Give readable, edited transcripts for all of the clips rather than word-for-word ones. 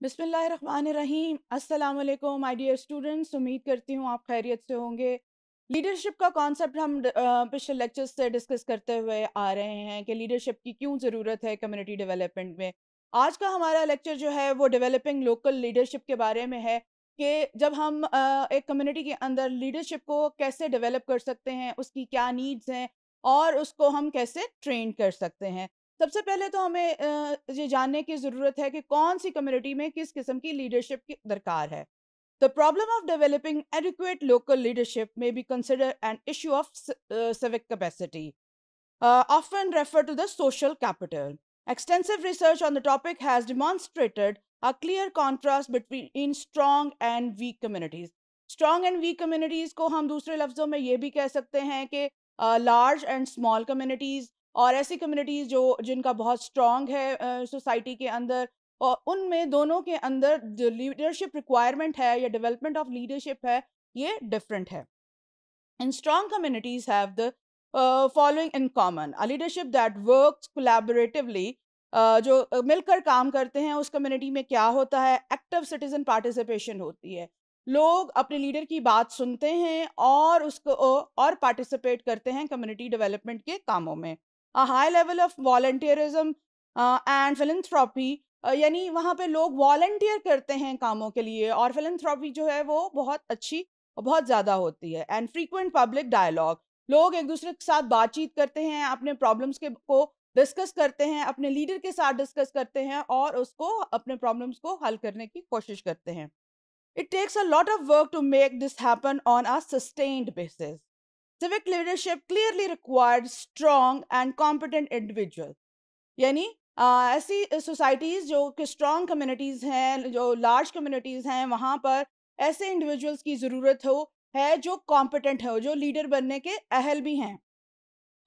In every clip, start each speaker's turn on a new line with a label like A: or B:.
A: बिस्मिल्लाहिर्रहमानिर्रहीम। अस्सलाम वालेकुम माय डियर स्टूडेंट्स, उम्मीद करती हूँ आप खैरियत से होंगे। लीडरशिप का कॉन्सेप्ट हम पिछले लेक्चर्स से डिस्कस करते हुए आ रहे हैं कि लीडरशिप की क्यों ज़रूरत है कम्युनिटी डेवलपमेंट में। आज का हमारा लेक्चर जो है वो डेवलपिंग लोकल लीडरशिप के बारे में है कि जब हम एक कम्युनिटी के अंदर लीडरशिप को कैसे डेवलप कर सकते हैं, उसकी क्या नीड्स हैं और उसको हम कैसे ट्रेन कर सकते हैं। सबसे पहले तो हमें ये जानने की ज़रूरत है कि कौन सी कम्युनिटी में किस किस्म की लीडरशिप की दरकार है। The problem of developing adequate local leadership may be considered an issue of civic capacity, often referred to the social capital. Extensive research on the topic has demonstrated a clear contrast between strong and weak communities. Strong and weak communities को हम दूसरे लफ्ज़ों में ये भी कह सकते हैं कि large and small communities, और ऐसी communities जो जिनका बहुत strong है सोसाइटी के अंदर, और उनमें दोनों के अंदर जो लीडरशिप रिक्वायरमेंट है या डेवलपमेंट ऑफ लीडरशिप है ये डिफरेंट है. And strong communities have the following in common: a leadership that works collaboratively, जो मिलकर काम करते हैं. उस कम्युनिटी में क्या होता है, एक्टिव सिटीजन पार्टिसिपेशन होती है. लोग अपने लीडर की बात सुनते हैं और उसको और पार्टिसिपेट करते हैं कम्युनिटी डेवलपमेंट के कामों में. A high level of volunteerism and philanthropy, यानी वहाँ पे लोग वॉलंटियर करते हैं कामों के लिए, और फिलैंथ्रोपी जो है वो बहुत अच्छी बहुत ज़्यादा होती है. एंड फ्रीक्वेंट पब्लिक डायलॉग, लोग एक दूसरे के साथ बातचीत करते हैं, अपने प्रॉब्लम्स के को डिस्कस करते हैं, अपने लीडर के साथ डिस्कस करते हैं और उसको अपने प्रॉब्लम्स को हल करने की कोशिश करते हैं. It takes a lot of work to make this happen on a sustained basis. Civic leadership clearly required strong and competent individual, यानी ऐसी सोसाइटीज़ जो कि स्ट्रॉन्ग कम्युनिटीज़ हैं, जो लार्ज कम्युनिटीज़ हैं, वहाँ पर ऐसे इंडिविजुअल्स की ज़रूरत है जो कॉम्पिटेंट हो, जो लीडर बनने के अहल भी हैं.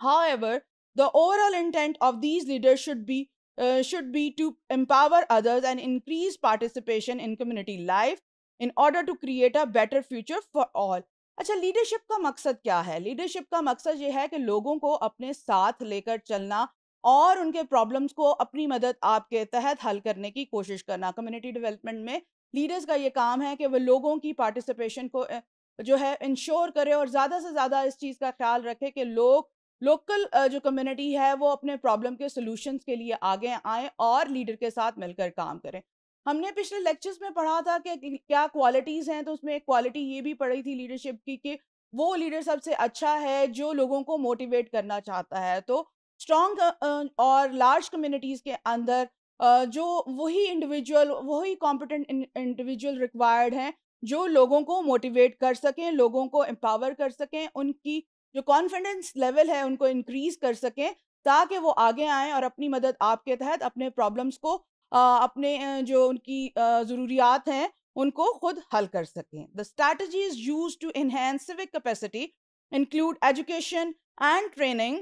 A: However, the overall intent of these leaders should be to empower others and increase participation in community life in order to create a better future for all. अच्छा, लीडरशिप का मकसद क्या है? लीडरशिप का मकसद ये है कि लोगों को अपने साथ लेकर चलना और उनके प्रॉब्लम्स को अपनी मदद आपके तहत हल करने की कोशिश करना. कम्युनिटी डेवलपमेंट में लीडर्स का ये काम है कि वो लोगों की पार्टिसिपेशन को जो है इंश्योर करे और ज़्यादा से ज़्यादा इस चीज़ का ख्याल रखे कि लोग लोकल जो कम्युनिटी है वो अपने प्रॉब्लम के सॉल्यूशंस के लिए आगे आए और लीडर के साथ मिलकर काम करें. हमने पिछले लेक्चर्स में पढ़ा था कि क्या क्वालिटीज़ हैं, तो उसमें एक क्वालिटी ये भी पढ़ी थी लीडरशिप की कि वो लीडर सबसे अच्छा है जो लोगों को मोटिवेट करना चाहता है. तो स्ट्रॉन्ग और लार्ज कम्युनिटीज़ के अंदर जो वही कॉम्पिटेंट इंडिविजुअल रिक्वायर्ड हैं जो लोगों को मोटिवेट कर सकें, लोगों को एम्पावर कर सकें, उनकी जो कॉन्फिडेंस लेवल है उनको इंक्रीज कर सकें, ताकि वो आगे आएँ और अपनी मदद आपके तहत अपने प्रॉब्लम्स को अपने जो उनकी ज़रूरियात हैं उनको खुद हल कर सकें. The strategies use to enhance civic capacity include education and training,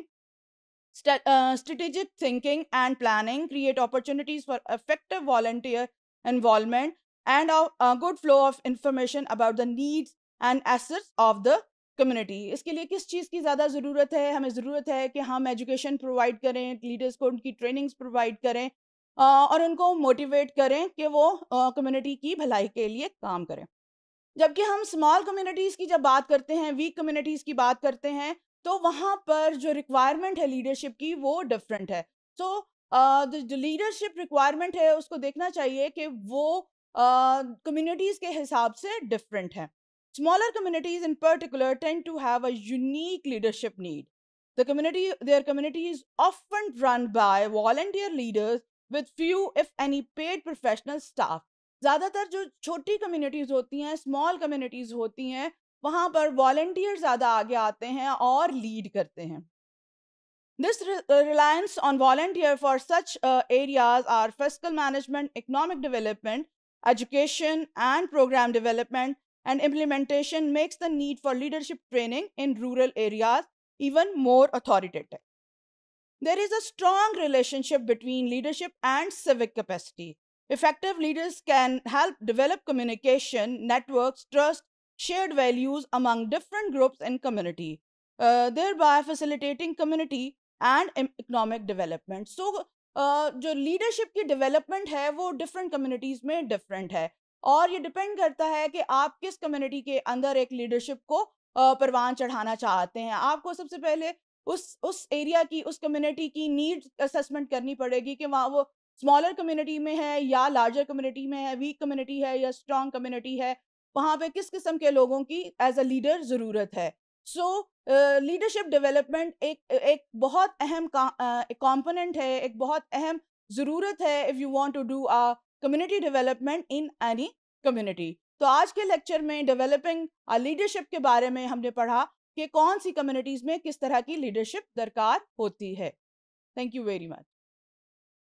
A: strategic thinking and planning, create opportunities for effective volunteer involvement, and a good flow of information about the needs and assets of the community. इसके लिए किस चीज़ की ज़्यादा ज़रूरत है? हमें ज़रूरत है कि हम एजुकेशन प्रोवाइड करें, लीडर्स को उनकी ट्रेनिंग्स प्रोवाइड करें और उनको मोटिवेट करें कि वो कम्युनिटी की भलाई के लिए काम करें. जबकि हम स्मॉल कम्युनिटीज़ की जब बात करते हैं, वीक कम्युनिटीज़ की बात करते हैं, तो वहाँ पर जो रिक्वायरमेंट है लीडरशिप की वो डिफरेंट है. सो जो लीडरशिप रिक्वायरमेंट है उसको देखना चाहिए कि वो कम्युनिटीज़ के हिसाब से डिफरेंट है. Smaller communities in particular tend to have a unique leadership need. Their community is often run by volunteer leaders with few, if any, paid professional staff. ज़्यादातर जो छोटी कम्युनिटीज़ होती हैं, स्मॉल कम्युनिटीज़ होती हैं, वहाँ पर वॉलंटियर ज़्यादा आगे आते हैं और लीड करते हैं. This reliance on volunteer for such areas are fiscal management, economic development, education, and program development and implementation makes the need for leadership training in rural areas even more authoritative. There is a strong relationship between leadership and civic capacity. Effective leaders can help develop communication, networks, trust, shared values among different groups and community, thereby facilitating community and economic development. So, जो leadership की development है वो different communities में different है, और ये depend करता है कि आप किस कम्युनिटी के अंदर एक लीडरशिप को परवान चढ़ाना चाहते हैं। आपको सबसे पहले उस एरिया की, उस कम्युनिटी की नीड्स असेसमेंट करनी पड़ेगी कि वहाँ वो स्मॉलर कम्युनिटी में है या लार्जर कम्युनिटी में है, वीक कम्युनिटी है या स्ट्रॉन्ग कम्युनिटी है, वहाँ पे किस किस्म के लोगों की एज अ लीडर ज़रूरत है। सो लीडरशिप डेवलपमेंट एक एक बहुत अहम कंपोनेंट है, एक बहुत अहम ज़रूरत है if you want to do a community development in any community. तो आज के लेक्चर में डेवलपिंग लीडरशिप के बारे में हमने पढ़ा कि कौन सी कम्युनिटीज़ में किस तरह की लीडरशिप दरकार होती है। Thank you very much.